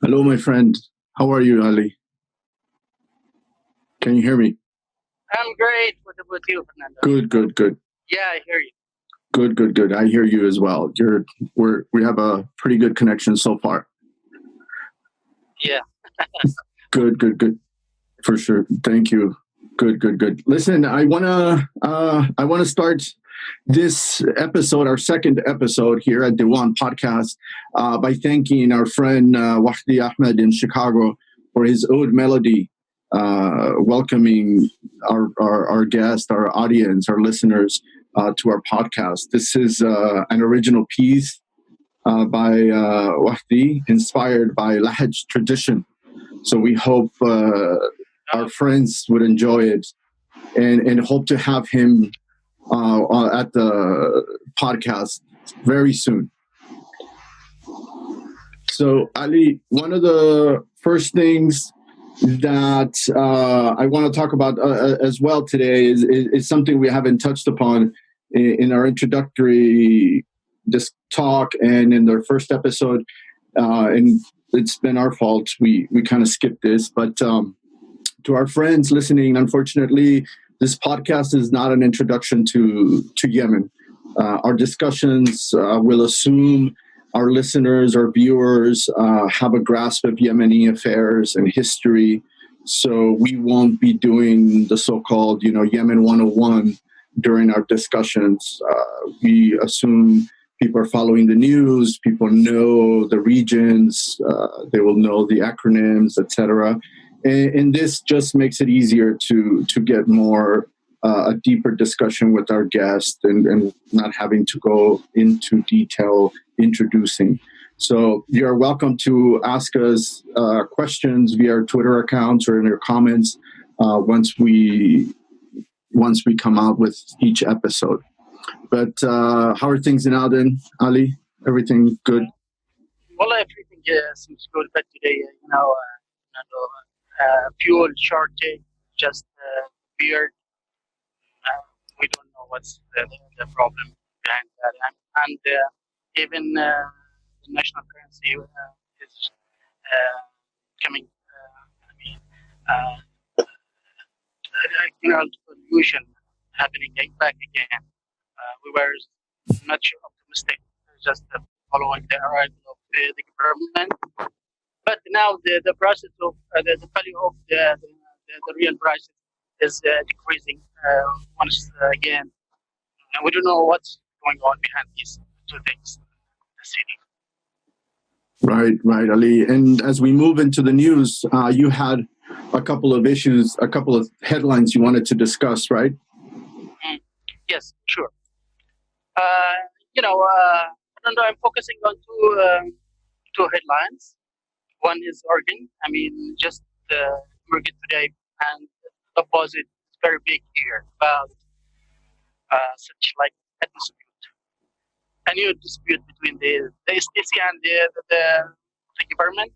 Hello, my friend. How are you, Ali? Can you hear me? I'm great. What about you, Fernando? Good, good, good. Yeah, I hear you. Good, good, good. I hear you as well. We have a pretty good connection so far. Yeah. Good, good, good. For sure. Thank you. Good, good, good. Listen, I wanna start this episode, our second episode here at Diwan podcast, by thanking our friend Wahdi Ahmed in Chicago for his ode melody, welcoming our guest, our audience, our listeners to our podcast. This is an original piece by Wahdi, inspired by Lahaj tradition. So we hope our friends would enjoy it, and hope to have him at the podcast very soon. So, Ali, one of the first things that I want to talk about as well today is something we haven't touched upon in our introductory this talk and in their first episode. And it's been our fault. We kind of skipped this, but to our friends listening, unfortunately, this podcast is not an introduction to Yemen. Our discussions will assume our listeners or viewers have a grasp of Yemeni affairs and history. So we won't be doing the so-called, Yemen 101 during our discussions. We assume people are following the news, people know the regions, they will know the acronyms, etc. And this just makes it easier to get more a deeper discussion with our guest, and not having to go into detail introducing. So you're welcome to ask us questions via our Twitter accounts or in your comments once we come out with each episode. But how are things in Aden, Ali? Everything good? Well, everything seems good, but today, fuel shortage just appeared. We don't know what's the problem behind that, and even the national currency is coming. I mean, pollution happening back again. We were much optimistic, just following the arrival of the government. But now the process of the value of the real price is decreasing once again. And we don't know what's going on behind these two things in the city. Right, right, Ali. And as we move into the news, you had a couple of issues, a couple of headlines you wanted to discuss, right? Yes, sure. I'm focusing on two headlines. One is organ. I mean, just Morgan today, and the opposite is very big here about such like a dispute, a new dispute between the STC and the government.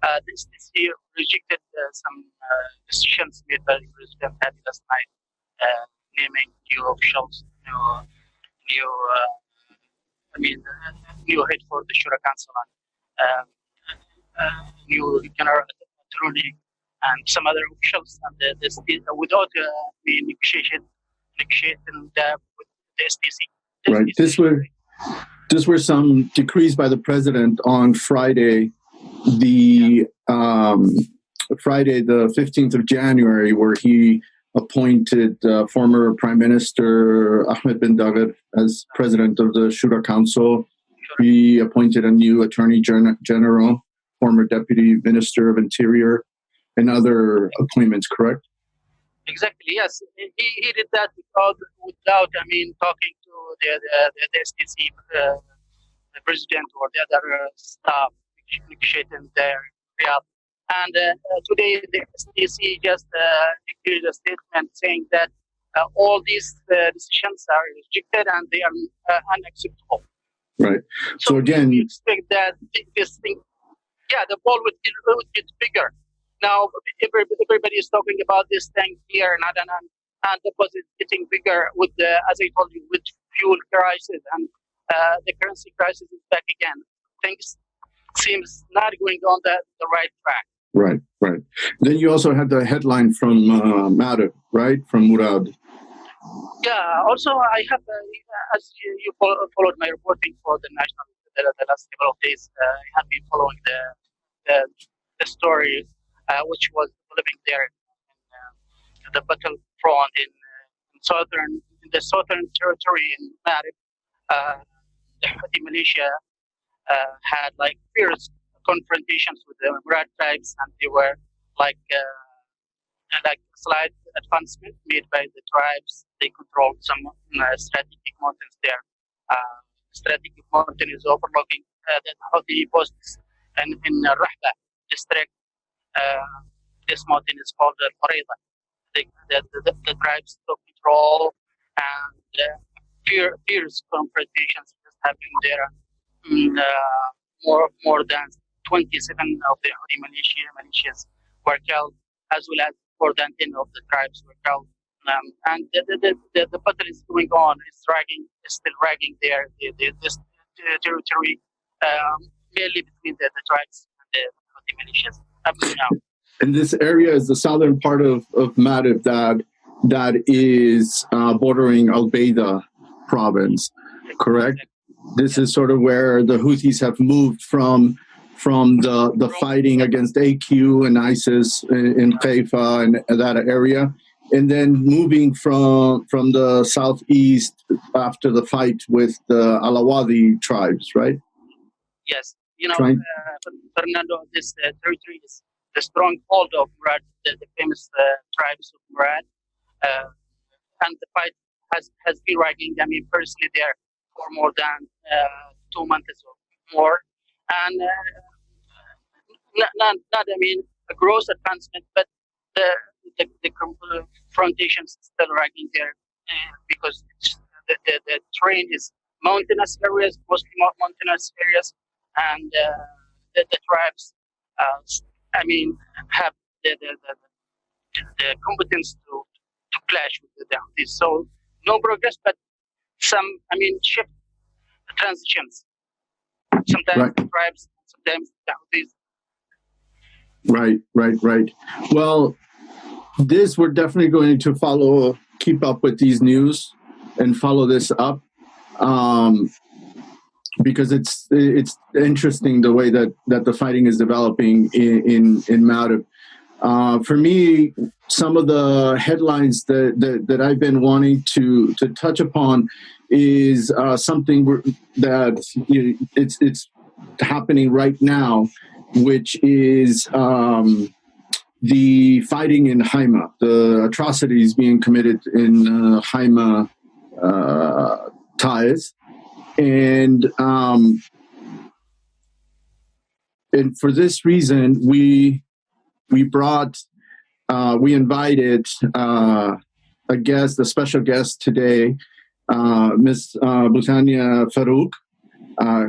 The STC rejected some decisions made by President Hadi last night, naming new officials, new head for the Shura Council, and new general attorney, and some other officials, and without the negotiating with the STC. Right. This were some decrees by the president on Friday, the 15th of January, where he appointed former Prime Minister Ahmed bin David as president of the Shura Council. He appointed a new Attorney General, former Deputy Minister of Interior, and other appointments, correct? Exactly, yes. He did that without talking to the STC, the president or the other staff negotiating their Riyadh. And today the STC just issued a statement saying that all these decisions are rejected and they are unacceptable. Right. So again, we expect that this thing, the ball would get bigger. Now everybody is talking about this thing here in Aden, and the ball is getting bigger with as I told you, with fuel crisis, and the currency crisis is back again. Things seems not going on the right track. Right. Then you also had the headline from Matter, right? From Murad. Yeah. Also, I have, as you followed my reporting for the national the last couple of days, I have been following the story, which was living there in the battlefront in the southern territory in Marib. The Houthi militia had like fierce confrontations with the Murad tribes, and they were like slight advancement made by the tribes. They controlled some strategic mountains there. Strategic mountain is overlooking the Houthi posts, and in Rahba district, this mountain is called the Farida. The tribes took control, and fierce confrontations just happened there. More than 27 of the Houthi militias were killed, as well as more than 10 of the tribes were killed. And the battle is going on. It's still dragging there. This territory, mainly between the tribes and the Houthi militias up to now. And this area is the southern part of Marib that is bordering al-Bayda province, correct? Exactly. This is sort of where the Houthis have moved from the fighting against AQ and ISIS in Haifa and that area, and then moving from the southeast after the fight with the Alawadi tribes, right? Yes. Fernando, this territory is the stronghold of Murad, the famous tribes of Murad, and the fight has been raging. I mean, personally there for more than 2 months or more, and not I mean a gross advancement, but the confrontations still raging there because the terrain is mountainous areas, mostly mountainous areas, and the tribes, I mean, have the competence to clash with the Houthis. So no progress, but some, I mean, shift transitions. Sometimes the tribes, sometimes the Houthis. Right. Well, we're definitely going to keep up with these news and follow this up, because it's interesting the way that the fighting is developing in Marib. For me, some of the headlines that I've been wanting to touch upon is something that it's happening right now, which is the fighting in Haima, the atrocities being committed in Haima Taiz. And for this reason, we invited a special guest today, Ms. Butania Farouk,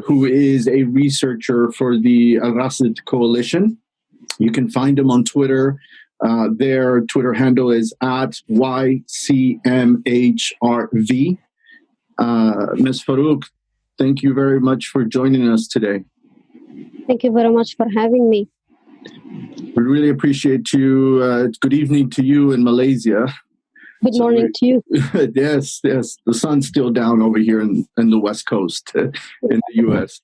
who is a researcher for the Al-Rasid Coalition. You can find him on Twitter. Their Twitter handle is @YCMHRV. Ms. Farouk, thank you very much for joining us today. Thank you very much for having me. We really appreciate you. Good evening to you in Malaysia. Good morning to you. Yes. The sun's still down over here in the West Coast in the U.S.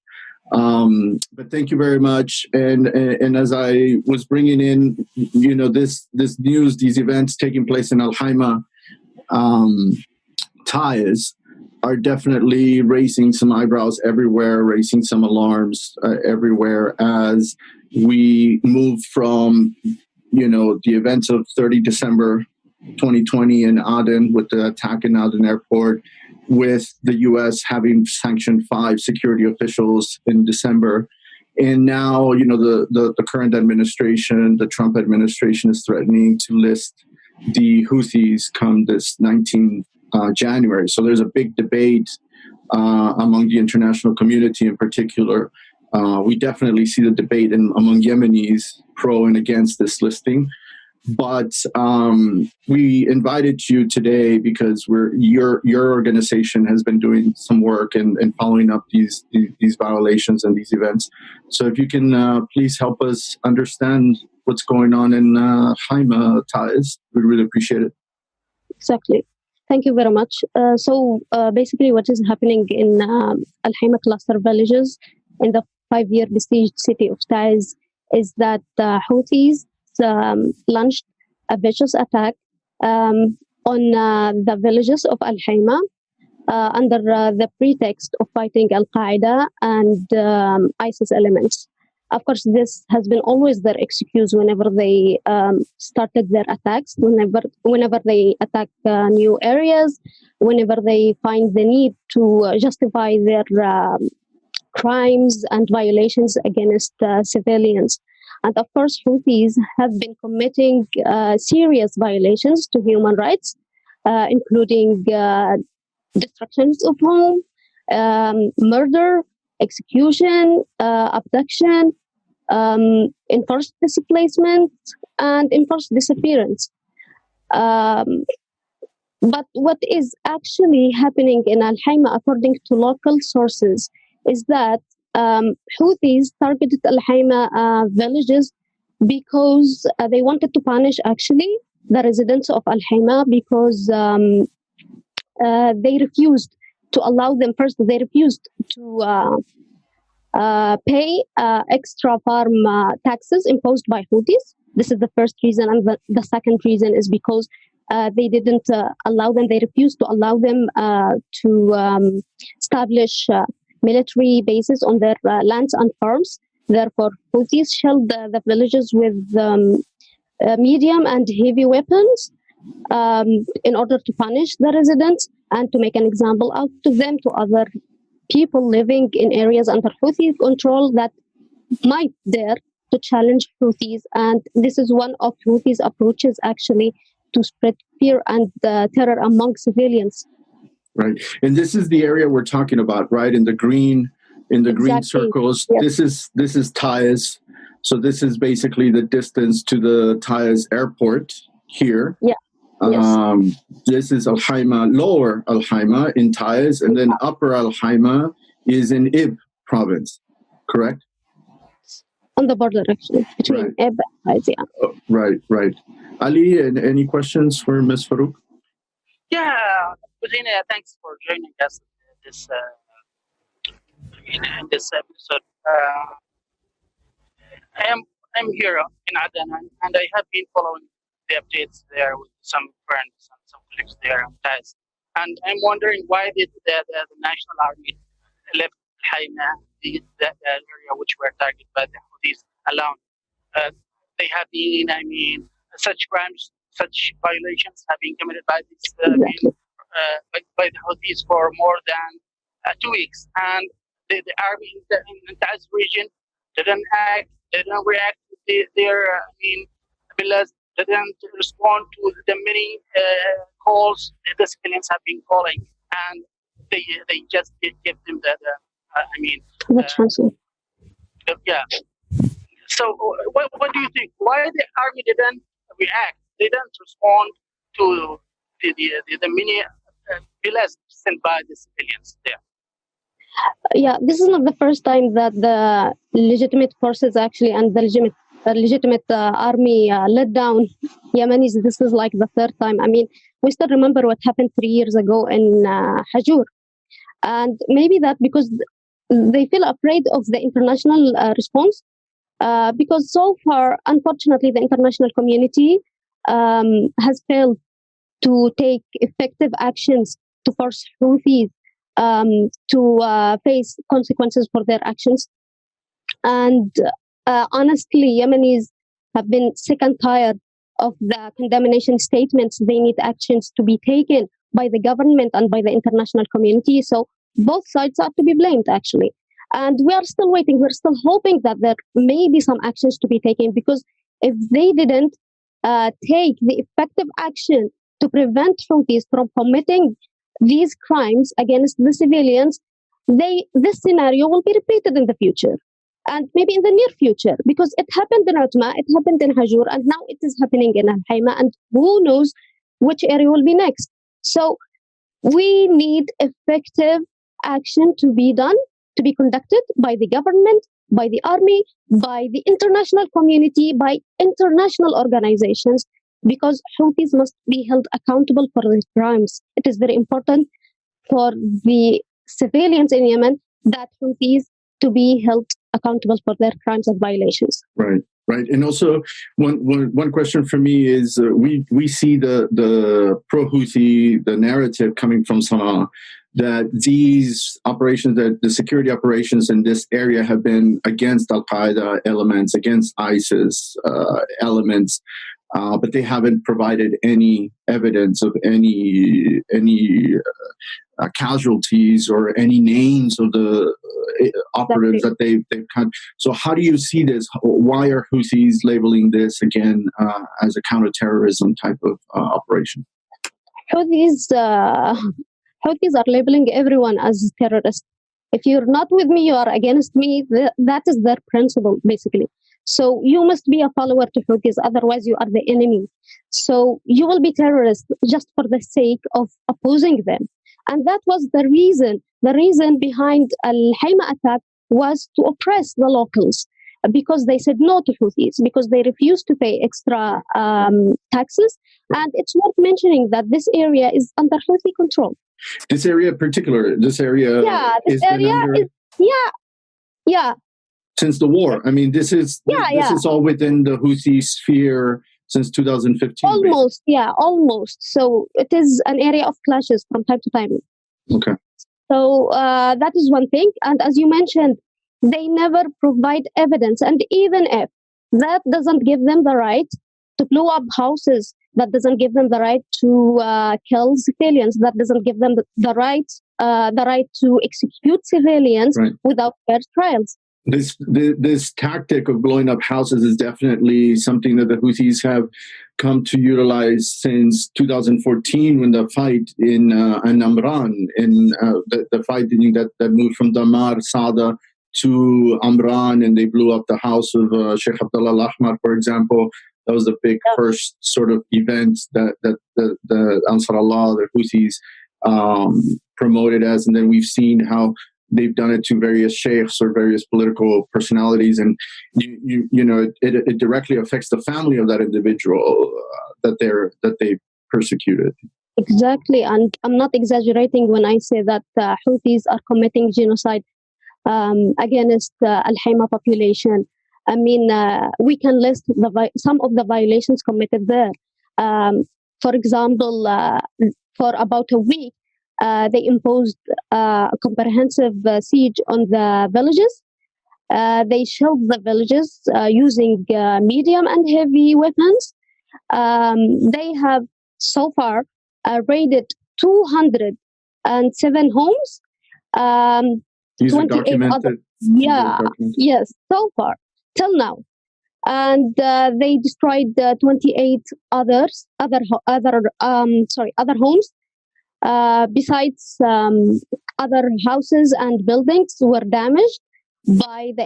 But thank you very much. And as I was bringing in, this news, these events taking place in al-Haima, Taiz, are definitely raising some eyebrows everywhere, raising some alarms everywhere as we move from, the events of 30 December 2020 in Aden with the attack in Aden airport, with the U.S. having sanctioned 5 security officials in December. And now, the current administration, the Trump administration, is threatening to list the Houthis come this 19 January. So there's a big debate among the international community in particular. We definitely see the debate among Yemenis pro and against this listing. but we invited you today because your organization has been doing some work and following up these violations and these events. So if you can please help us understand what's going on in Haima, Taiz, we'd really appreciate it. Exactly. Thank you very much. So basically what is happening in al-Haima cluster villages in the 5-year besieged city of Taiz is that Houthis launched a vicious attack on the villages of al-Haima under the pretext of fighting Al-Qaeda and ISIS elements. Of course, this has been always their excuse whenever they started their attacks, whenever they attack new areas, whenever they find the need to justify their crimes and violations against civilians. And of course, Houthis have been committing serious violations to human rights, including destructions of home, murder, execution, abduction, enforced displacement, and enforced disappearance. But what is actually happening in Al-Haima, according to local sources, is that Houthis targeted Al-Haima villages because they wanted to punish actually the residents of Al-Haima because they refused to allow them. First, they refused to pay extra farm taxes imposed by Houthis. This is the first reason. And the second reason is because they didn't allow them, they refused to allow them to establish military bases on their lands and farms. Therefore, Houthis shelled the villages with medium and heavy weapons in order to punish the residents and to make an example out of them to other people living in areas under Houthi control that might dare to challenge Houthis. And this is one of Houthis' approaches actually to spread fear and terror among civilians. Right. And this is the area we're talking about, right? In the green circles. Yep. This is Taiz. So this is basically the distance to the Taiz airport here. Yeah. Yes. This is Al-Haima, lower Al-Haima in Taiz, and then upper Al-Haima is in Ib province, correct? On the border, actually, between Ib and Taiz, yeah. Oh, right. Ali, any questions for Ms. Farouk? Yeah, Budina, thanks for joining us in this episode. I'm here in Aden, and I have been following the updates there with some friends and some colleagues there on Taiz. And I'm wondering why did the National Army left Haima, the area which were targeted by the Houthis, alone? They have been, such crimes, such violations have been committed by this by the Houthis for more than 2 weeks, and the army in the Taiz region didn't react to their villas, didn't respond to the many calls the civilians have been calling, and they just give them yeah. So what do you think? Why the army didn't react? They didn't respond to the many villas sent by the civilians there. Yeah, this is not the first time that the legitimate forces actually and the legitimate army let down Yemenis. This is like the third time. We still remember what happened 3 years ago in Hajur. And maybe that because they feel afraid of the international response. Because so far, unfortunately, the international community has failed to take effective actions to force Houthis to face consequences for their actions. And honestly, Yemenis have been sick and tired of the condemnation statements. They need actions to be taken by the government and by the international community. So both sides are to be blamed, actually. And we are still waiting. We're still hoping that there may be some actions to be taken, because if they didn't take the effective action to prevent Houthis from committing these crimes against the civilians, this scenario will be repeated in the future. and maybe in the near future, because it happened in Utma, it happened in Hajur, and now it is happening in al-Haima, and who knows which area will be next. So we need effective action to be done, to be conducted by the government, by the army, by the international community, by international organizations, because Houthis must be held accountable for their crimes. It is very important for the civilians in Yemen that Houthis to be held accountable for their crimes and violations. Right. Right, and also one question for me is we see the pro-Houthi, the narrative coming from Sana'a, that these operations, that the security operations in this area have been against Al-Qaeda elements, against ISIS elements, but they haven't provided any evidence of any casualties or any names of the operatives that they've cut. So how do you see this? Why are Houthis labeling this again as a counterterrorism type of operation? Houthis are labeling everyone as terrorists. If you're not with me, you are against me. That is their principle, basically. So you must be a follower to Houthis, otherwise you are the enemy. So you will be terrorists just for the sake of opposing them. And that was the reason. The reason behind al-Haima attack was to oppress the locals, because they said no to Houthis, because they refused to pay extra taxes. And it's worth mentioning that this area is under Houthi control. This area in particular, yeah. Since the war. I mean, this is all within the Houthi sphere since 2015. Almost, basically. Almost. So it is an area of clashes from time to time. Okay. So that is one thing. And as you mentioned, they never provide evidence. And even if that doesn't give them the right to blow up houses, that doesn't give them the right to kill civilians, that doesn't give them the right to execute civilians without fair trials. This tactic of blowing up houses is definitely something that the Houthis have come to utilize since 2014, when the fight in Amran, the fighting that moved from Damar, Sada to Amran, and they blew up the house of Sheikh Abdullah al-Ahmar, for example. That was the big first sort of event that the Ansar Allah, the Houthis, promoted as, and then we've seen how they've done it to various sheikhs or various political personalities, and you know it directly affects the family of that individual that they persecuted. Exactly, and I'm not exaggerating when I say that Houthis are committing genocide against al-Haima population. I mean, we can list some of the violations committed there. For example, for about a week, they imposed a comprehensive siege on the villages. They shelled the villages using medium and heavy weapons. They have so far raided 207 homes. These are documented? Yes, so far, till now. And they destroyed 28 other homes. Besides, other houses and buildings were damaged by the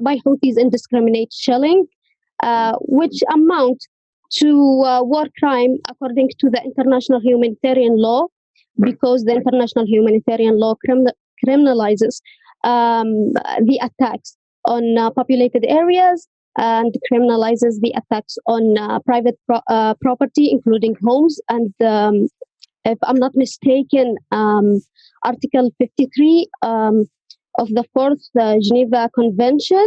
by Houthis' indiscriminate shelling, which amount to war crime according to the international humanitarian law, because the international humanitarian law criminalizes the attacks on populated areas and criminalizes the attacks on private property, including homes. And if I'm not mistaken, Article 53 of the Fourth Geneva Convention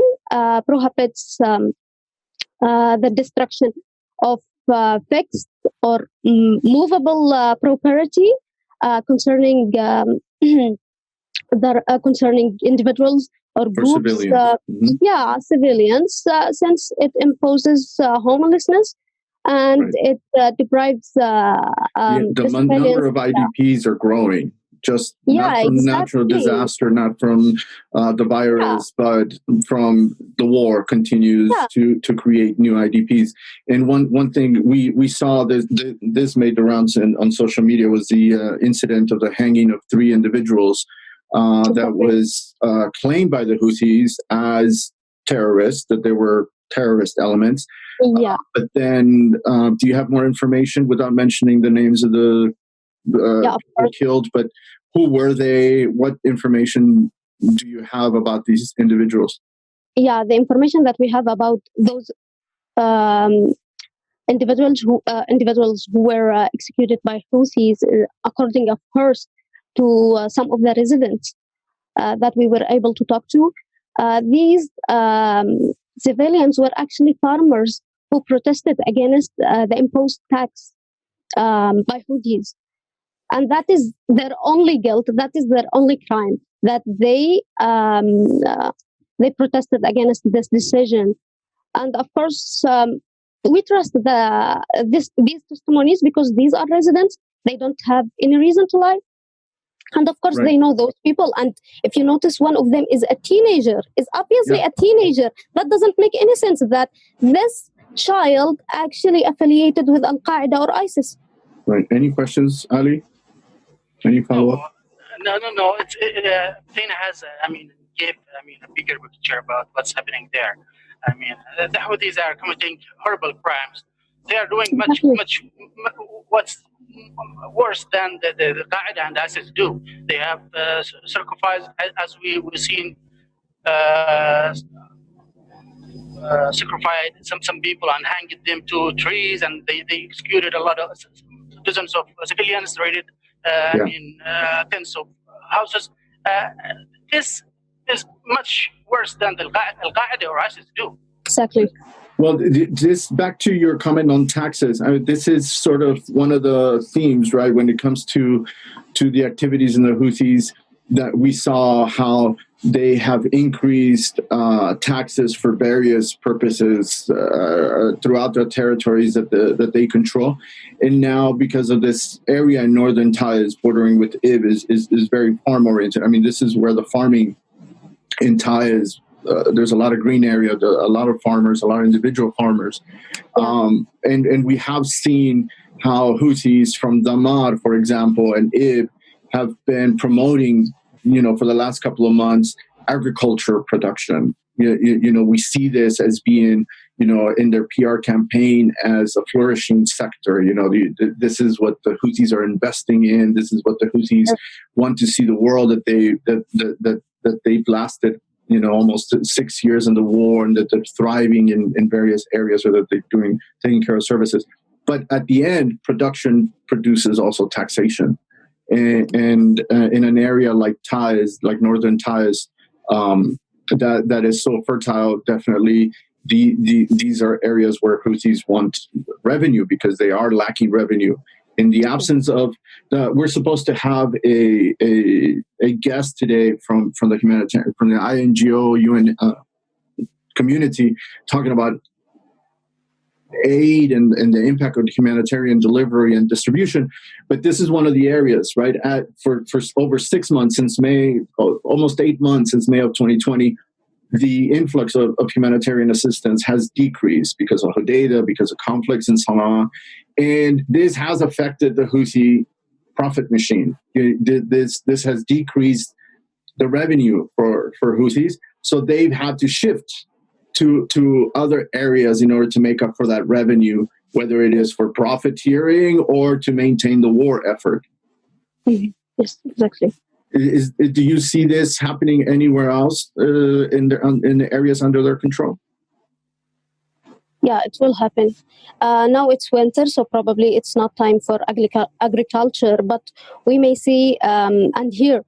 prohibits the destruction of fixed or movable property concerning concerning individuals or groups, civilians. Civilians, since it imposes homelessness and it deprives the number of IDPs are growing, just not from natural disaster, not from the virus, but from the war continues to create new IDPs. And one thing we saw this made the rounds on social media was the incident of the hanging of 3 individuals that was claimed by the Houthis as terrorists, that they were terrorist elements. Yeah. But then, do you have more information without mentioning the names of the people killed? But who were they? What information do you have about these individuals? Yeah, the information that we have about those individuals who were executed by Houthis, according, of course, to some of the residents that we were able to talk to. These civilians were actually farmers who protested against the imposed tax by Houthis. And that is their only guilt, that is their only crime, that they protested against this decision. And of course, we trust these testimonies because these are residents. They don't have any reason to lie. And of course, they know those people. And if you notice, one of them is a teenager, is obviously a teenager. That doesn't make any sense that this child actually affiliated with Al-Qaeda or ISIS. Right. Any questions, Ali? Any follow-up? No. Tina has, gave a bigger picture about what's happening there. The Houthis are committing horrible crimes. They are doing much what's worse than the Qaeda and ISIS do. They have sacrificed, as we've seen, sacrificed some people and hanged them to trees, and they executed a lot of dozens of civilians, raided tens of houses. This is much worse than the Al-Qaeda or ISIS do. Exactly. Well, this back to your comment on taxes. This is sort of one of the themes, right, when it comes to the activities in the Houthis, that we saw how they have increased taxes for various purposes throughout the territories that they control. And now, because of this area in northern Taiz bordering with Ib is very farm oriented. This is where the farming in Taiz, there's a lot of green area, a lot of farmers, a lot of individual farmers. And we have seen how Houthis from Dammar, for example, and Ib have been promoting, for the last couple of months, agriculture production. We see this as being, in their PR campaign as a flourishing sector. This is what the Houthis are investing in. This is what the Houthis want to see the world that they've lasted, almost 6 years in the war, and that they're thriving in various areas, or that they're taking care of services. But at the end, production produces also taxation. And in an area like Taiz, like northern Taiz, that is so fertile, definitely these are areas where Houthis want revenue, because they are lacking revenue. In the absence of we're supposed to have a guest today from the humanitarian, from the INGO UN community, talking about aid and the impact of humanitarian delivery and distribution. But this is one of the areas, right? For over 6 months, since May, almost 8 months since May of 2020, the influx of humanitarian assistance has decreased because of Hodeidah, because of conflicts in Sana'a. And this has affected the Houthi profit machine. This has decreased the revenue for Houthis. So they've had to shift to other areas in order to make up for that revenue, whether it is for profiteering or to maintain the war effort. Mm-hmm. Yes, exactly. Do you see this happening anywhere else in the areas under their control? Yeah, it will happen. Now it's winter, so probably it's not time for agriculture, but we may see and hear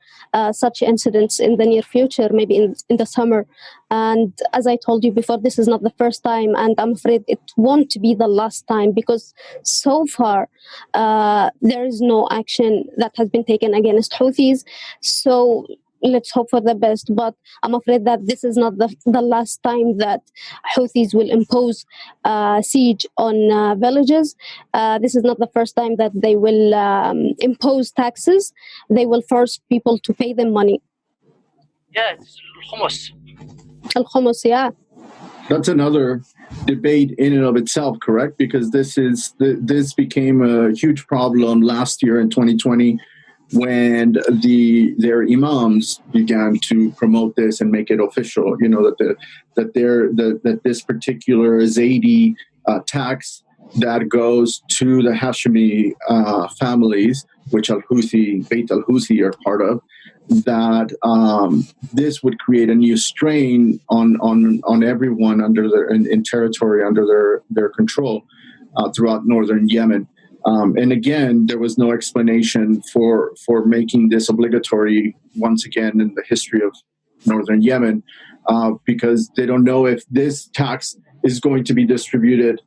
such incidents in the near future, maybe in the summer. And as I told you before, this is not the first time, and I'm afraid it won't be the last time, because so far there is no action that has been taken against Houthis. So let's hope for the best, but I'm afraid that this is not the last time that Houthis will impose siege on villages. This is not the first time that they will impose taxes. They will force people to pay them money. Yeah, it's al-Khumus. Al-Khumus, yeah. That's another debate in and of itself, correct? Because this became a huge problem last year in 2020, when their imams began to promote this and make it official. That this particular Zaidi tax that goes to the Hashemi families, which Beit al-Houthi are part of, that this would create a new strain on everyone in territory under their control throughout northern Yemen. And again, there was no explanation for making this obligatory once again in the history of northern Yemen, because they don't know if this tax is going to be distributed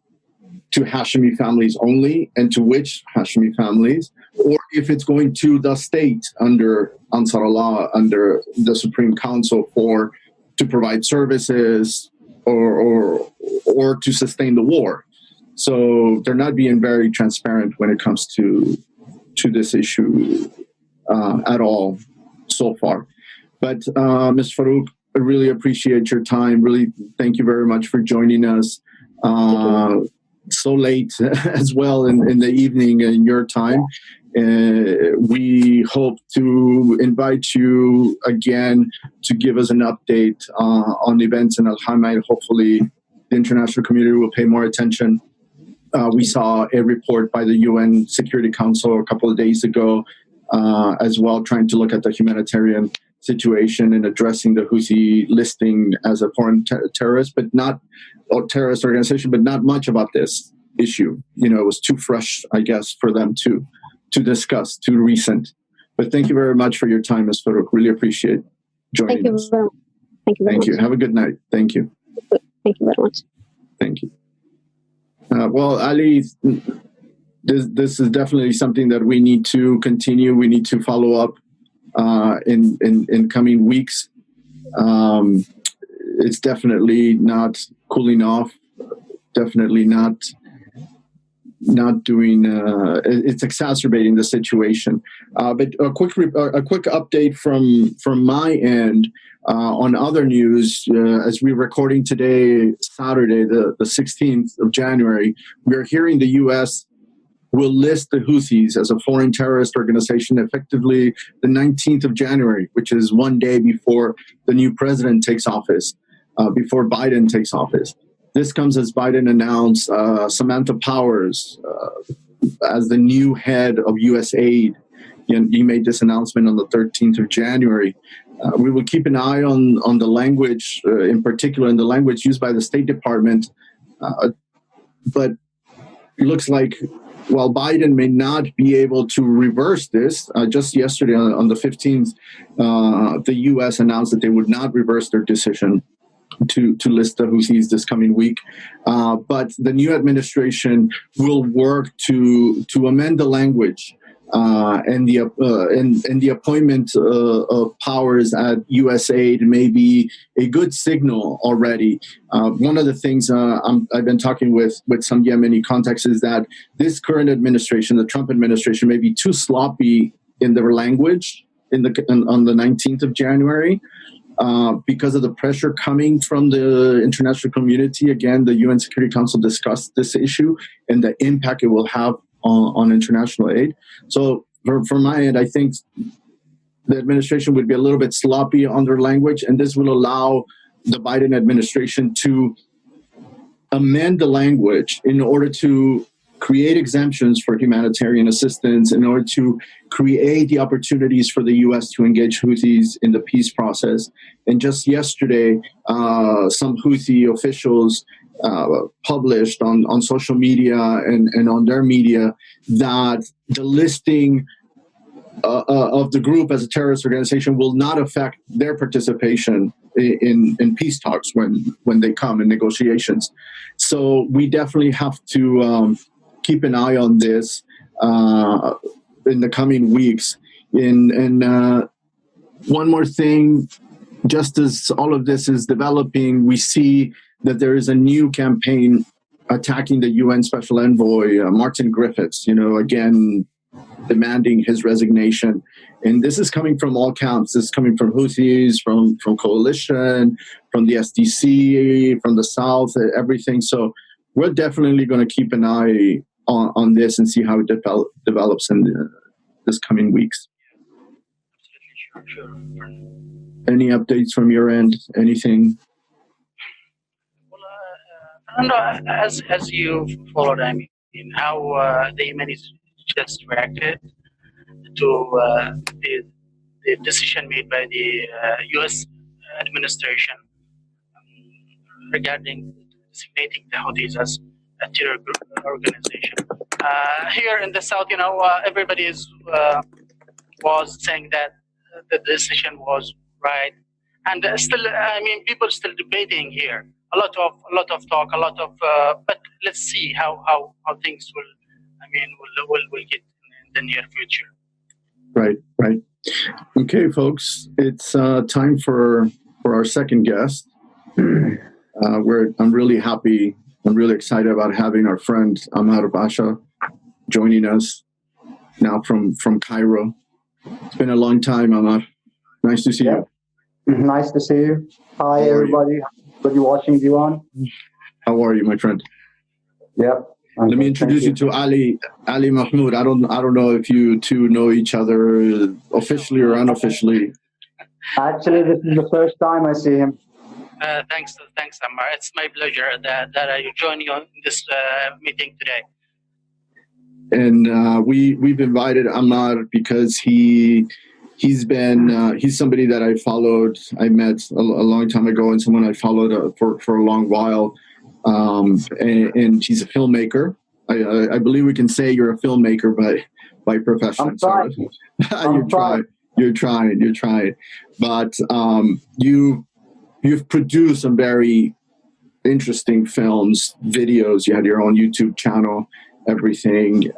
to Hashemi families only, and to which Hashemi families, or if it's going to the state under Ansar Allah, under the Supreme Council to provide services or to sustain the war. So they're not being very transparent when it comes to this issue at all so far. But Ms. Farouk, I really appreciate your time. Really, thank you very much for joining us so late as well in the evening in your time. We hope to invite you again to give us an update on events in al-Haima. Hopefully the international community will pay more attention. We saw a report by the UN Security Council a couple of days ago as well, trying to look at the humanitarian situation and addressing the Houthi listing as a foreign terrorist, terrorist organization, but not much about this issue. It was too fresh, I guess, for them to discuss, too recent. But thank you very much for your time, Ms. Farouk. Really appreciate joining us. Thank you very much. Have a good night. Thank you. Thank you very much. Thank you. Well, Ali, this is definitely something that we need to continue. We need to follow up in coming weeks. It's definitely not cooling off. Definitely not doing. It's exacerbating the situation. But a quick update from my end. On other news, as we're recording today, Saturday, the 16th of January, we're hearing the U.S. will list the Houthis as a foreign terrorist organization effectively the 19th of January, which is one day before the new president takes office, before Biden takes office. This comes as Biden announced Samantha Powers as the new head of U.S. aid. He made this announcement on the 13th of January. We will keep an eye on the language, in particular, in the language used by the State Department. But it looks like while Biden may not be able to reverse this, just yesterday on the 15th, the U.S. announced that they would not reverse their decision to list the Houthis this coming week. But the new administration will work to amend the language and the appointment of Powers at USAID may be a good signal already. One of the things I've been talking with some Yemeni contacts is that this current administration, the Trump administration, may be too sloppy in their language on the 19th of January. Because of the pressure coming from the international community. Again, the UN Security Council discussed this issue and the impact it will have on international aid. So from my end, I think the administration would be a little bit sloppy on their language, and this will allow the Biden administration to amend the language in order to create exemptions for humanitarian assistance, in order to create the opportunities for the U.S. to engage Houthis in the peace process. And just yesterday, some Houthi officials published on social media and on their media that the listing of the group as a terrorist organization will not affect their participation in peace talks when they come in negotiations. So we definitely have to keep an eye on this in the coming weeks. And one more thing, just as all of this is developing, we see that there is a new campaign attacking the UN Special Envoy, Martin Griffiths, again, demanding his resignation. And this is coming from all camps. This is coming from Houthis, from coalition, from the SDC, from the South, everything. So we're definitely going to keep an eye on this and see how it develops in this coming weeks. Sure. Any updates from your end? Anything? Well, Fernando, as you followed, I mean, how the Yemenis just reacted to the decision made by the U.S. administration regarding designating the Houthis as a terror group organization. Here in the south, everybody was saying that the decision was right, and still, I mean, people still debating here. A lot of talk, but let's see how things will, I mean, will get in the near future. Right. Okay, folks, it's time for our second guest. I'm really happy. I'm really excited about having our friend Ammar Basha joining us now from Cairo. It's been a long time, Ammar. Nice to see you. Nice to see you. Hi, everybody. Everybody watching Diwan. How are you, my friend? Yep. Let me introduce you to Ali Mahmoud. I don't know if you two know each other officially or unofficially. Actually, this is the first time I see him. Thanks, Ammar. It's my pleasure that I join you in this meeting today. And we've invited Ammar because he's somebody that I followed. I met a long time ago, and someone I followed for a long while. And he's a filmmaker. I believe we can say you're a filmmaker by profession. I'm trying. You're trying. But you've produced some very interesting films, videos. You had your own YouTube channel, everything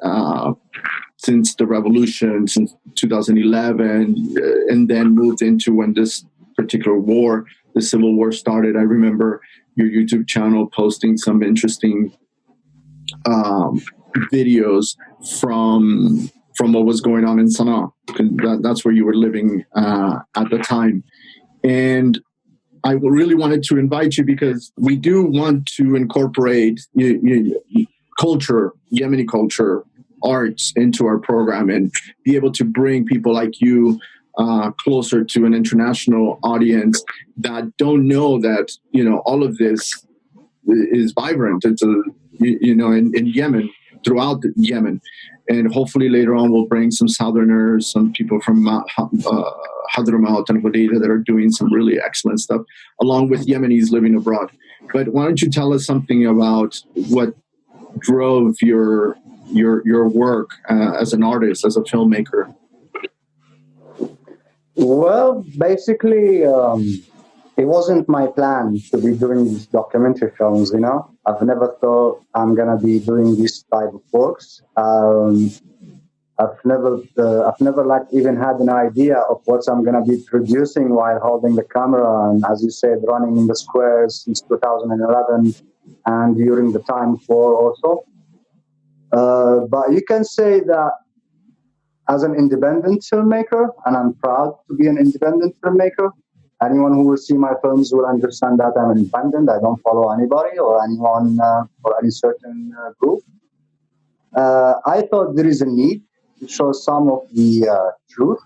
since the revolution, since 2011, and then moved into when this particular war, the civil war, started. I remember your YouTube channel posting some interesting videos from what was going on in Sana'a. That's where you were living at the time. And I really wanted to invite you because we do want to incorporate culture, Yemeni culture, arts into our program and be able to bring people like you closer to an international audience that don't know that, all of this is vibrant. It's in Yemen, throughout Yemen. And hopefully later on we'll bring some Southerners, some people from Hadramaut and Hodeida that are doing some really excellent stuff, along with Yemenis living abroad. But why don't you tell us something about what drove your work as an artist, as a filmmaker? Well, basically, it wasn't my plan to be doing these documentary films, I've never thought I'm going to be doing this type of works. I've never even had an idea of what I'm going to be producing while holding the camera and, as you said, running in the squares since 2011 and during the time before also. But you can say that as an independent filmmaker, and I'm proud to be an independent filmmaker, anyone who will see my films will understand that I'm independent. I don't follow anybody or anyone or any certain group. I thought there is a need to show some of the truth.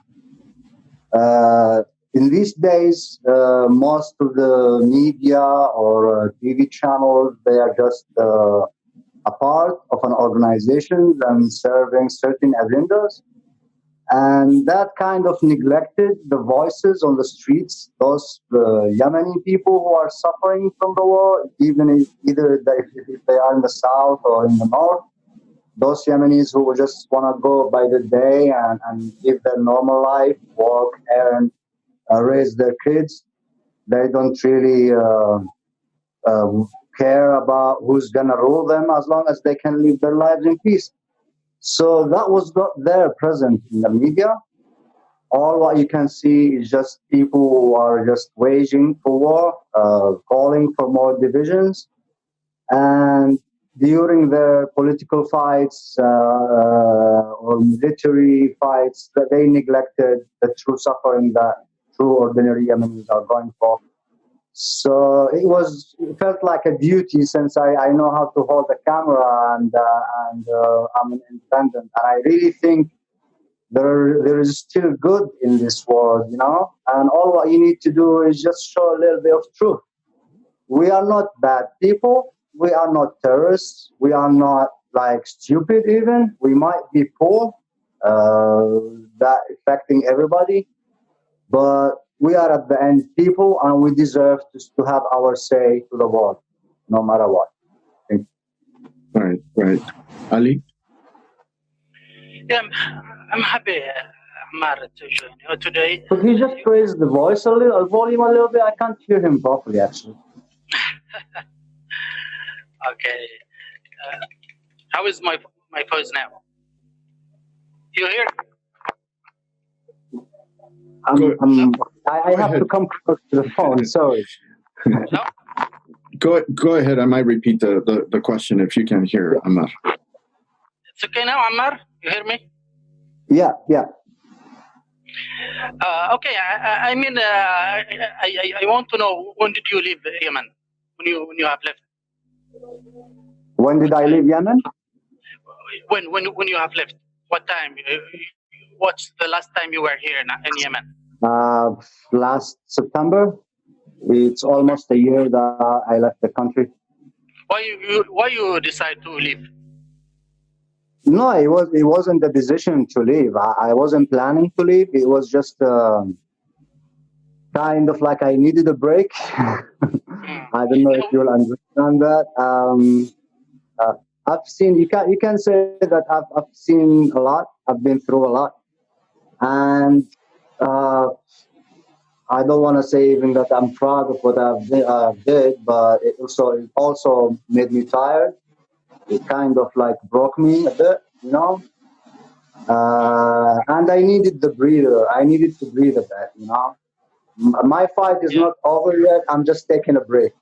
In these days, most of the media or TV channels, they are just a part of an organization and serving certain agendas. And that kind of neglected the voices on the streets, those Yemeni people who are suffering from the war, if they are in the south or in the north. Those Yemenis who just want to go by the day and live their normal life, work, earn, raise their kids. They don't really care about who's going to rule them as long as they can live their lives in peace. So that was not there present in the media. All what you can see is just people who are just waging for war, calling for more divisions. And during their political fights or military fights, that they neglected the true suffering that true ordinary Yemenis are going for. So it felt like a duty, since I know how to hold the camera and I'm an independent. And I really think there is still good in this world, you know. And all what you need to do is just show a little bit of truth. We are not bad people. We are not terrorists. We are not like stupid even. We might be poor, that affecting everybody. But we are at the end people, and we deserve to have our say to the world, no matter what. Right, right. Ali? Yeah, I'm happy, Ammar, to join you today. Could he just raise the voice a little, volume a little bit? I can't hear him properly, actually. Okay. How is my voice now? You hear? I have to come close to the phone. Sorry. No? Go ahead. I might repeat the question if you can hear, Ammar. It's okay now, Ammar? You hear me? Yeah. Okay. I mean, I want to know, when did you leave Yemen? When you have left? When did I leave Yemen? When you have left? What time? What's the last time you were here in Yemen? Last September. It's almost a year that I left the country. Why you decide to leave? No, it wasn't a decision to leave. I wasn't planning to leave. It was just kind of like I needed a break. I don't know if you'll understand that. I've seen, you can say that I've seen a lot. I've been through a lot, and I don't want to say even that I'm proud of what I did, but it also made me tired. It kind of like broke me a bit, you know. And I needed the breather. I needed to breathe a bit, you know. My fight is not over yet. I'm just taking a break.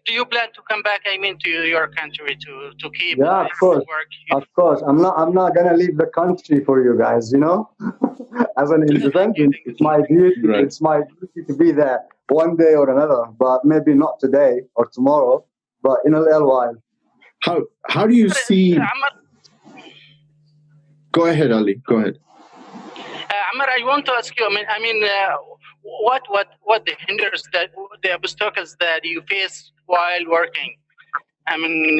Do you plan to come back? I mean, to your country to keep of course, work? Of course, I'm not gonna leave the country for you guys. You know, as an independent, it's my duty. Right. It's my duty to be there one day or another, but maybe not today or tomorrow, but in a little while. How do you see? Go ahead, Ali. Go ahead. Ammar, I want to ask you. I mean, what the hinders, that the obstacles that you face while working? I mean,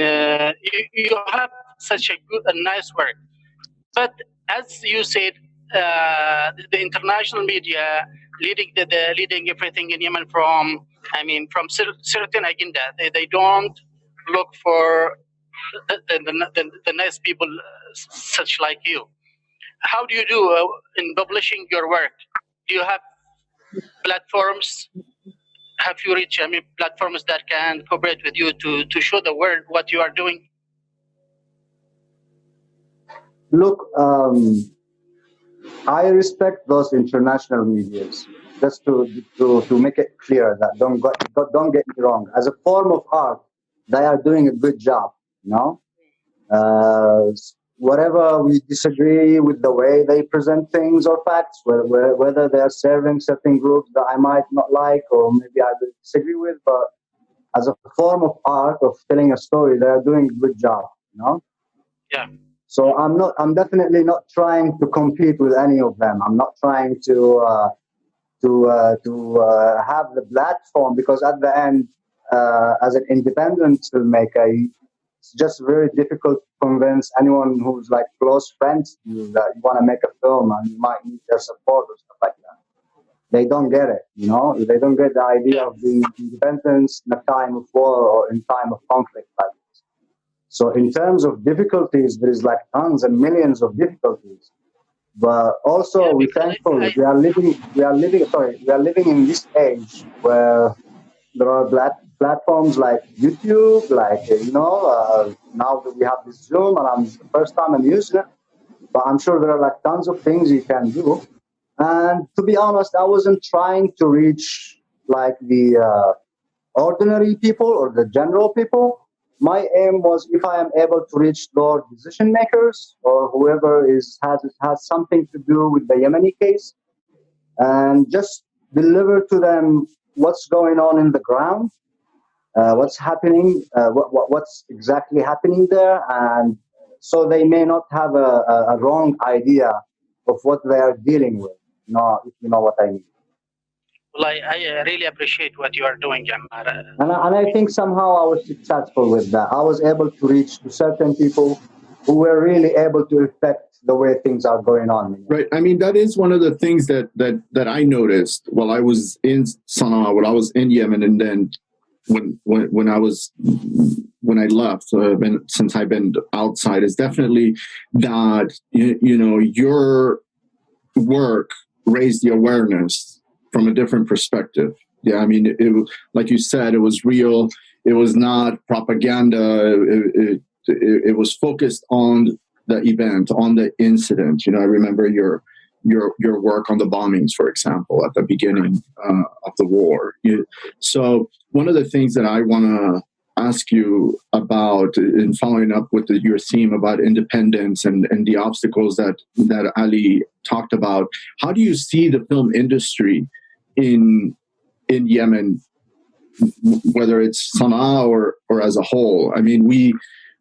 you have such a good and nice work, but as you said, the international media leading everything in Yemen from certain agenda. They don't look for the nice people such like you. How do you do in publishing your work? Do you have platforms? Have you reached platforms that can cooperate with you to show the world what you are doing? Look, I respect those international medias. Just to make it clear that don't get me wrong. As a form of art, they are doing a good job. You know, whatever we disagree with the way they present things or facts, whether they are serving certain groups that I might not like or maybe I disagree with, but as a form of art of telling a story, they are doing a good job. You know. Yeah. So I'm definitely not trying to compete with any of them. I'm not trying to have the platform, because at the end, as an independent filmmaker, it's just very difficult to convince anyone who's like close friends to you that you want to make a film and you might need their support or stuff like that. They don't get it, you know. They don't get the idea of being independence in a time of war or in time of conflict like this. So in terms of difficulties, there is like tons and millions of difficulties. But also, we're thankful. We are living in this age where there are platforms like YouTube, like now that we have this Zoom, and I'm the first time I'm using it. But I'm sure there are like tons of things you can do. And to be honest, I wasn't trying to reach like the ordinary people or the general people. My aim was, if I am able to reach those decision makers or whoever has something to do with the Yemeni case, and just deliver to them what's going on in the ground, what's happening, what's exactly happening there, and so they may not have a wrong idea of what they are dealing with. No, if you know what I mean. Well, I really appreciate what you are doing, Ammar. And I think somehow I was successful with that. I was able to reach to certain people who were really able to affect the way things are going on. Right. I mean, that is one of the things that I noticed while I was in Sana'a, while I was in Yemen, and then when I left, since I've been outside, is definitely that your work raised the awareness from a different perspective. Yeah, I mean, it like you said, it was real. It was not propaganda. It was focused on the event, on the incident. I remember your work on the bombings, for example, at the beginning of the war. So one of the things that I want to ask you about, in following up with your theme about independence and the obstacles that Ali talked about, how do you see the film industry in Yemen, whether it's Sana'a or as a whole? I mean,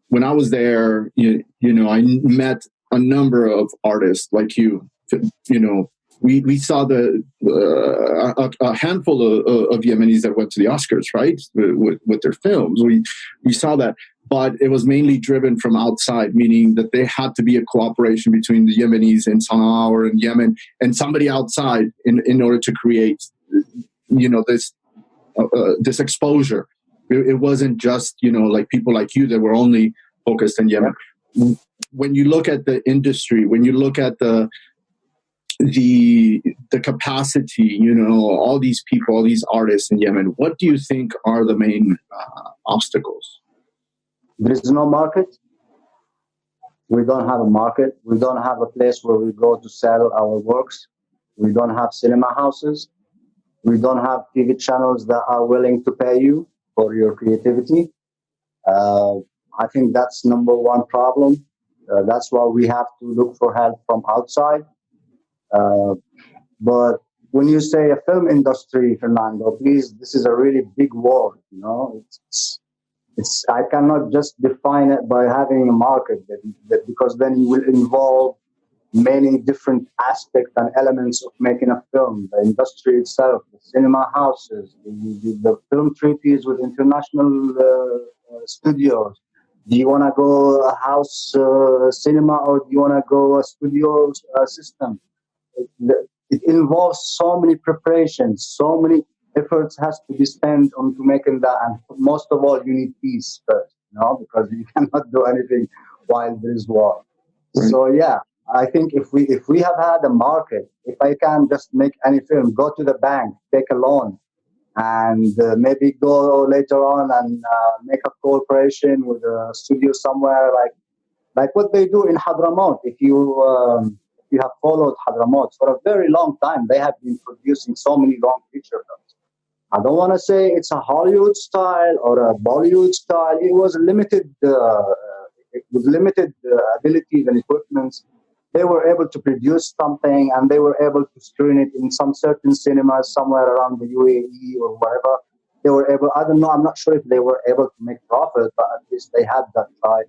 when I was there, I met a number of artists like you. We saw a handful of Yemenis that went to the Oscars, right, with their films. We saw that, but it was mainly driven from outside, meaning that there had to be a cooperation between the Yemenis in Sana'a or in Yemen and somebody outside in order to create, this exposure. It wasn't just like people like you that were only focused in Yemen. Yeah. When you look at the industry, when you look at the capacity, all these people, all these artists in Yemen, what do you think are the main obstacles? There is no market. We don't have a market. We don't have a place where we go to sell our works. We don't have cinema houses. We don't have TV channels that are willing to pay you for your creativity. I think that's number one problem. That's why we have to look for help from outside. But when you say a film industry, Fernando, please, this is a really big word. It's I cannot just define it by having a market, because then you will involve many different aspects and elements of making a film. The industry itself, the cinema houses, the film treaties with international studios. Do you want to go a house cinema, or do you want to go a studio system? It involves so many preparations, so many efforts has to be spent on to making that. And most of all, you need peace first, because you cannot do anything while there is war. Right. So yeah, I think if we have had a market, if I can just make any film, go to the bank, take a loan, and maybe go later on and make a cooperation with a studio somewhere, like what they do in Hadramaut. If you have followed Hadramaut for a very long time, they have been producing so many long feature films. I don't want to say it's a Hollywood style or a Bollywood style. It was limited. With limited abilities and equipments, they were able to produce something, and they were able to screen it in some certain cinemas somewhere around the UAE or wherever. They were able, I don't know, I'm not sure if they were able to make profit, but at least they had that try.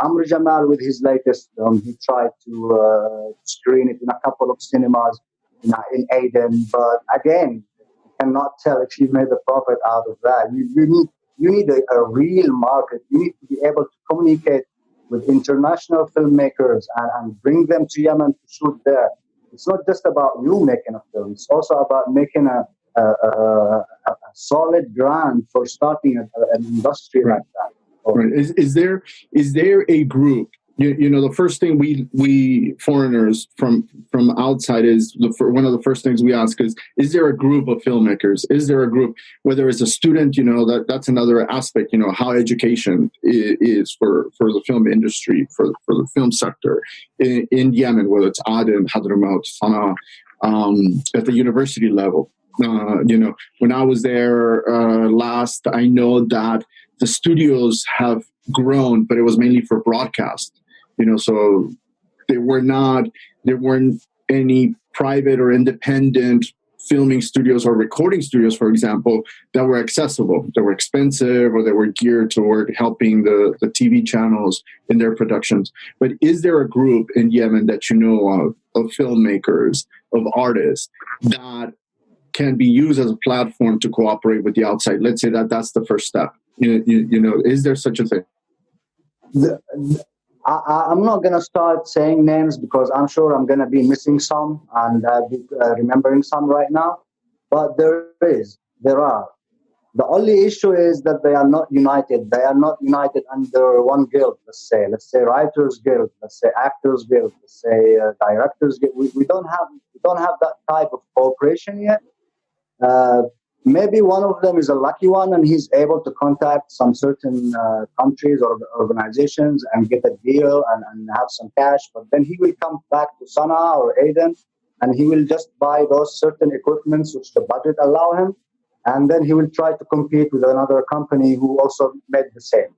Amr Jamal, with his latest film, he tried to screen it in a couple of cinemas in Aden, but again, you cannot tell if he made a profit out of that. You need a real market. You need to be able to communicate with international filmmakers and bring them to Yemen to shoot there. It's not just about you making a film. It's also about making a solid ground for starting an industry like that. Right. Is there a group? The first thing we foreigners from outside is one of the first things we ask is there a group of filmmakers? Is there a group, whether it's a student, that's another aspect, how education is for the film industry, for the film sector in Yemen, whether it's Aden, Hadramaut, Sana'a, at the university level. When I was there last, I know that the studios have grown, but it was mainly for broadcast. So there weren't any private or independent filming studios or recording studios, for example, that were accessible, that were expensive, or that were geared toward helping the TV channels in their productions. But is there a group in Yemen that you know of filmmakers, of artists, that can be used as a platform to cooperate with the outside? Let's say that's the first step. You know, is there such a thing? I'm not going to start saying names because I'm sure I'm going to be missing some and be remembering some right now. But there are. The only issue is that they are not united. They are not united under one guild, let's say. Let's say Writers Guild, let's say Actors Guild, let's say Directors Guild. We don't have that type of cooperation yet. Maybe one of them is a lucky one and he's able to contact some certain countries or organizations and get a deal and have some cash. But then he will come back to Sana'a or Aden and he will just buy those certain equipments which the budget allow him. And then he will try to compete with another company who also made the same.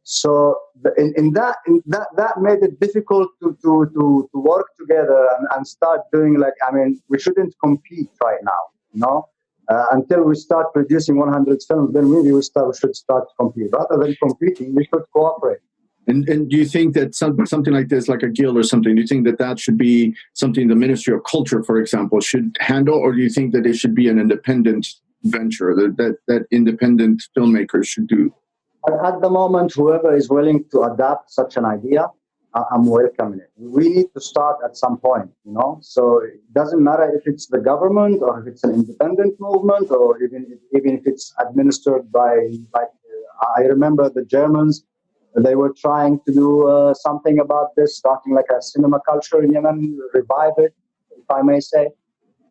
So that made it difficult to work together and start doing we shouldn't compete right now, you know. Until we start producing 100 films, then maybe we should start to compete. Rather than competing, we should cooperate. And do you think that something like this, like a guild or something, do you think that should be something the Ministry of Culture, for example, should handle, or do you think that it should be an independent venture that independent filmmakers should do? At the moment, whoever is willing to adapt such an idea, I'm welcoming it. We need to start at some point, you know. So it doesn't matter if it's the government or if it's an independent movement or even if it's administered by, I remember the Germans, they were trying to do something about this, starting like a cinema culture in Yemen, revive it, if I may say.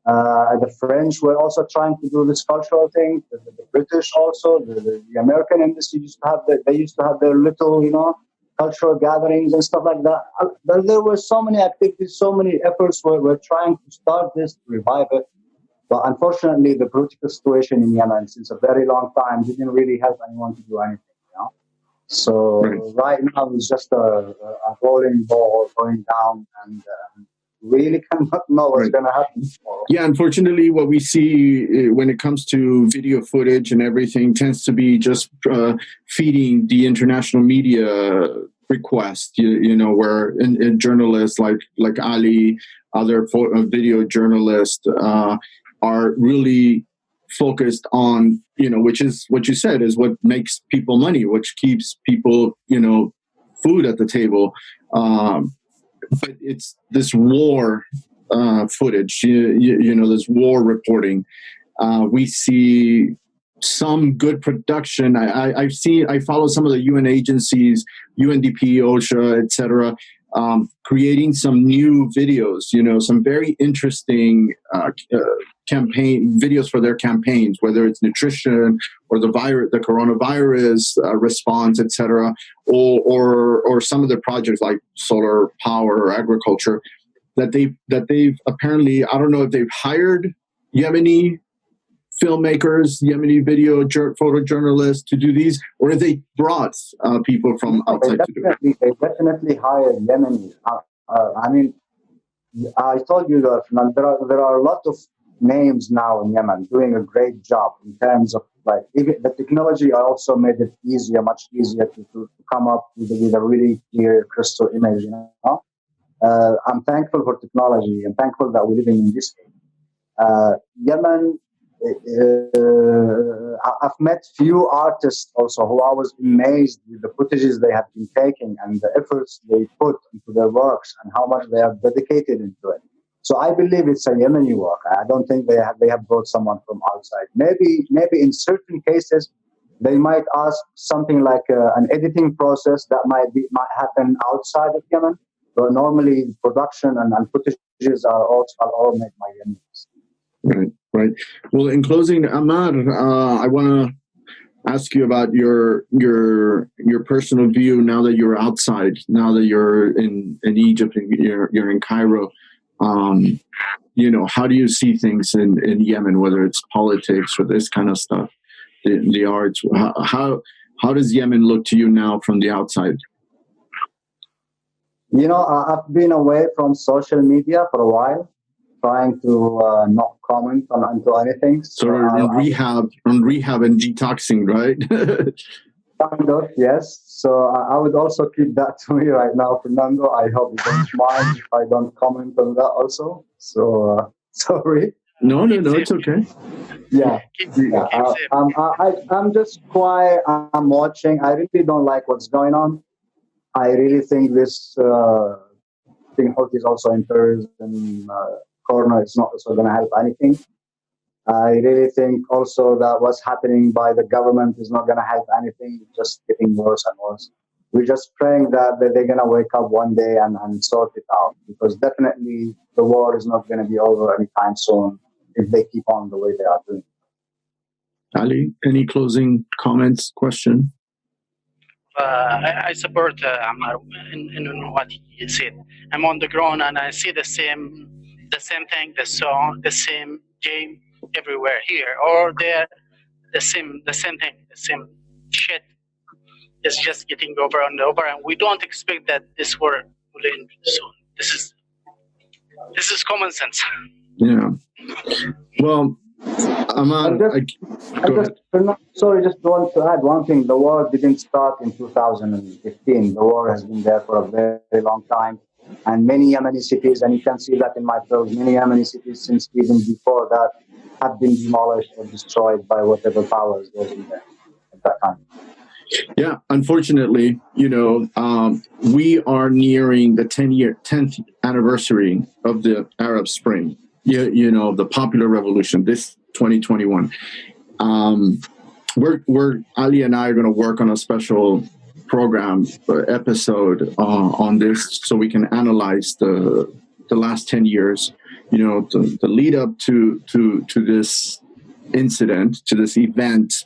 The French were also trying to do this cultural thing. The British also, the American industry used to have their little, you know, cultural gatherings and stuff like that. There were so many activities, so many efforts were trying to start this, to revive it. But unfortunately, the political situation in Yemen since a very long time didn't really help anyone to do anything, you know. So right now it's just a rolling ball going down, and really cannot know what's going to happen tomorrow. Yeah, unfortunately, what we see when it comes to video footage and everything tends to be just feeding the international media request, you know, where journalists like Ali, other video journalists are really focused on, you know, which is what you said is what makes people money, which keeps people, you know, food at the table. But it's this war footage, you know, this war reporting. We see some good production. I follow some of the UN agencies, UNDP, OSHA, etc., creating some new videos, you know, some very interesting campaign videos for their campaigns, whether it's nutrition or the coronavirus response, etc., or some of the projects like solar power or agriculture that they've apparently, I don't know if they've hired Yemeni filmmakers, Yemeni photojournalists to do these, or if they brought people from outside to do it. They definitely hired Yemenis. I mean, I told you that there are a lot of names now in Yemen doing a great job in terms of even the technology also made it much easier to come up with a really clear crystal image, you know. I'm thankful for technology and thankful that we're living in this age. Yemen, I've met few artists also who I was amazed with the footages they have been taking and the efforts they put into their works and how much they have dedicated into it. So I believe it's a Yemeni work. I don't think they have brought someone from outside. Maybe in certain cases they might ask something like an editing process that might happen outside of Yemen. But normally production and footages are all made by Yemenis. Right. Well, in closing, Ammar, I want to ask you about your personal view now that you're outside, now that you're in Egypt and you're in Cairo. You know, how do you see things in Yemen, whether it's politics or this kind of stuff, the arts? How does Yemen look to you now from the outside? You know, I've been away from social media for a while. trying to not comment onto anything. So on rehab and detoxing, right? Kind of, yes. So I would also keep that to me right now, Fernando. I hope you don't mind if I don't comment on that also. So sorry. No, it's okay. Yeah, Keep yeah. safe. I'm just quiet. I'm watching. I really don't like what's going on. I really think this thing is also in terrorism corner. It's not also going to help anything. I really think also that what's happening by the government is not going to help anything. It's just getting worse and worse. We're just praying that they're going to wake up one day and sort it out, because definitely the war is not going to be over anytime soon if they keep on the way they are doing. Ali, any closing comments, question? I support Ammar in what he said. I'm on the ground and I see the same thing, the song, the same game everywhere here or there. The same thing, the same shit is just getting over and over, and we don't expect that this war will end soon. This is common sense. Yeah. Well, Ammar, sorry, just want to add one thing. The war didn't start in 2015. The war has been there for a very, very long time. And many Yemeni cities, and you can see that in my film, many Yemeni cities since even before that have been demolished or destroyed by whatever powers was in there at that time. Yeah, unfortunately, we are nearing the 10th anniversary of the Arab Spring. The popular revolution, this 2021. We're Ali and I are going to work on a special program episode on this, so we can analyze the last 10 years. The lead up to this incident, to this event.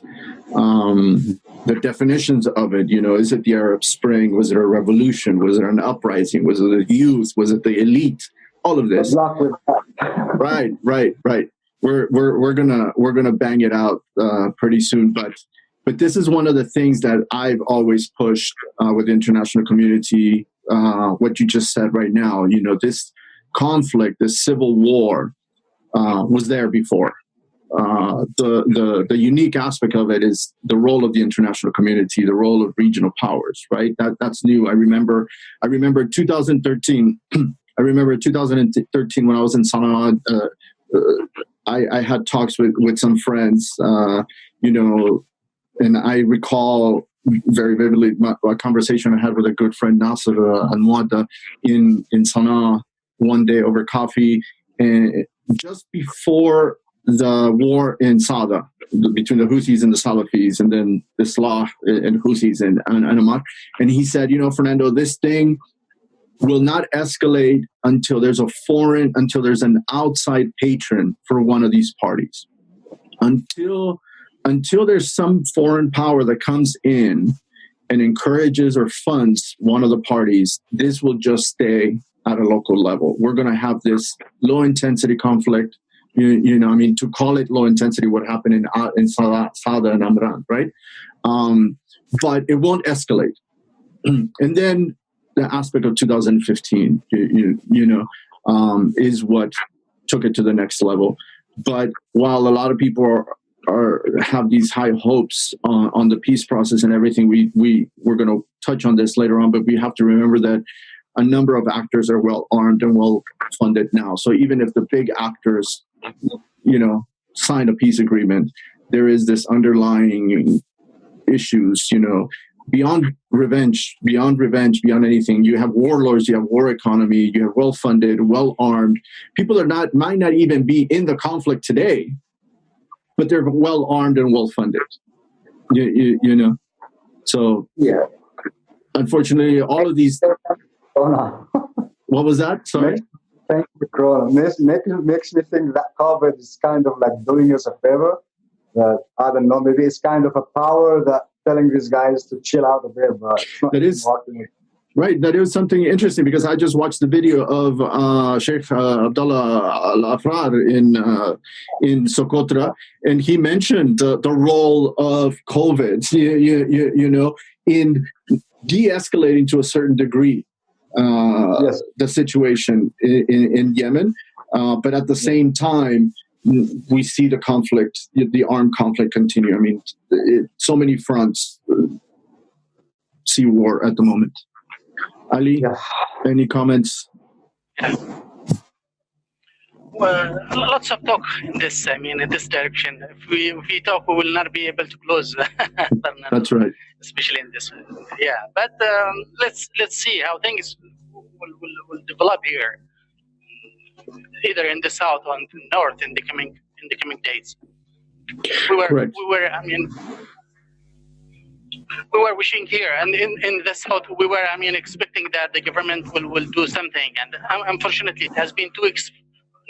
The definitions of it, is it the Arab Spring? Was it a revolution? Was it an uprising? Was it the youth? Was it the elite? All of this. Right. We're gonna bang it out pretty soon, but this is one of the things that I've always pushed with the international community. What you just said right now, this conflict, this civil war, was there before. The unique aspect of it is the role of the international community, the role of regional powers, right? That's new. I remember 2013. I remember 2013 when I was in Sana'a. I had talks with some friends, and I recall very vividly a conversation I had with a good friend, Nasser Al-Muadda, in Sana'a one day over coffee, and just before the war in Sada, between the Houthis and the Salafis, and then the Islah and Houthis and Ammar. And he said, Fernando, this thing will not escalate until there's an outside patron for one of these parties. Until there's some foreign power that comes in and encourages or funds one of the parties, this will just stay at a local level. We're going to have this low intensity conflict. To call it low intensity, what happened in Sada and Amran, right? But it won't escalate. And then the aspect of 2015, is what took it to the next level. But while a lot of people have these high hopes on the peace process and everything, we're going to touch on this later on, but we have to remember that a number of actors are well armed and well funded now. So even if the big actors sign a peace agreement, there is this underlying issues, beyond revenge, beyond anything. You have warlords, you have war economy, you have well-funded, well-armed people might not even be in the conflict today, but they're well-armed and well-funded. So yeah, unfortunately, all of these. What was that? Sorry. Thank you, Corona. Makes me think that COVID is kind of like doing us a favor. I don't know, maybe it's kind of a power that telling these guys to chill out a bit, but it's not that is right. That is something interesting, because I just watched the video of Sheikh Abdullah Al-Afrar in Socotra, and he mentioned the role of COVID, in de-escalating to a certain degree. Yes. The situation in Yemen. But at the same time, we see the conflict, the armed conflict continue. I mean, so many fronts see war at the moment. Ali, Yeah. any comments? Well, lots of talk in this. I mean, in this direction. If we talk, we will not be able to close. That's right. Especially in this. Yeah, but let's see how things will develop here, either in the south or in the north in the coming days. Correct. We were wishing here, and in the south, we were, expecting that the government will do something, and unfortunately, it has been 2 weeks.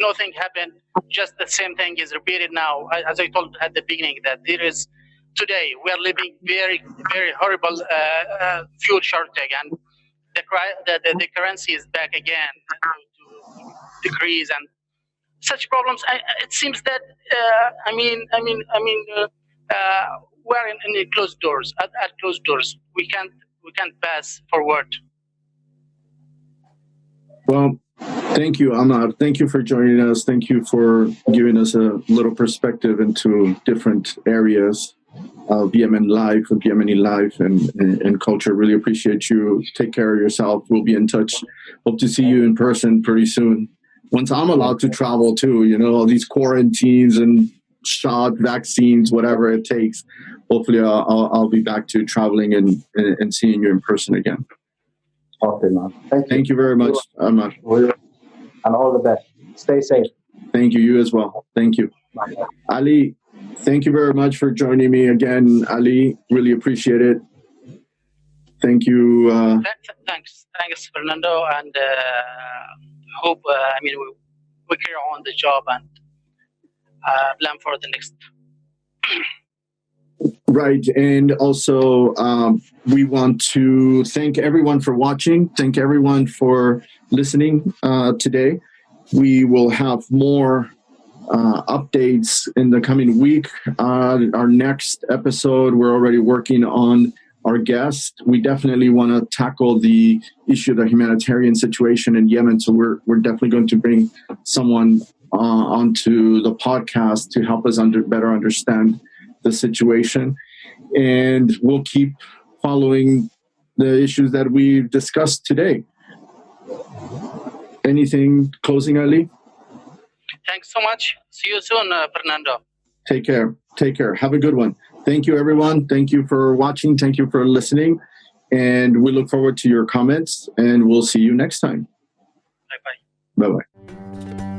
Nothing happened. Just the same thing is repeated now. As I told at the beginning, that today we are living very, very horrible fuel shortage, and the currency is back again to decrease, and such problems. It seems that we're in closed doors. At closed doors, we can't pass forward. Well, thank you, Ammar. Thank you for joining us. Thank you for giving us a little perspective into different areas of Yemen life, of Yemeni life and culture. Really appreciate you. Take care of yourself. We'll be in touch. Hope to see you in person pretty soon. Once I'm allowed to travel too, all these quarantines and shot vaccines, whatever it takes. Hopefully I'll be back to traveling and seeing you in person again. Okay, man. Thank you very much, Ammar. And all the best. Stay safe. Thank you. You as well. Thank you. Bye. Ali, thank you very much for joining me again, Ali. Really appreciate it. Thank you. Thanks, Fernando, and hope we carry on the job and plan for the next. Right. And also, we want to thank everyone for watching. Thank everyone for listening today. We will have more updates in the coming week. Our next episode, we're already working on our guest. We definitely want to tackle the issue of the humanitarian situation in Yemen. So we're definitely going to bring someone onto the podcast to help us better understand the situation. And we'll keep following the issues that we've discussed today. Anything closing, Ali? Thanks so much. See you soon, Fernando. Take care. Take care. Have a good one. Thank you, everyone. Thank you for watching. Thank you for listening. And we look forward to your comments, and we'll see you next time. Bye-bye. Bye-bye.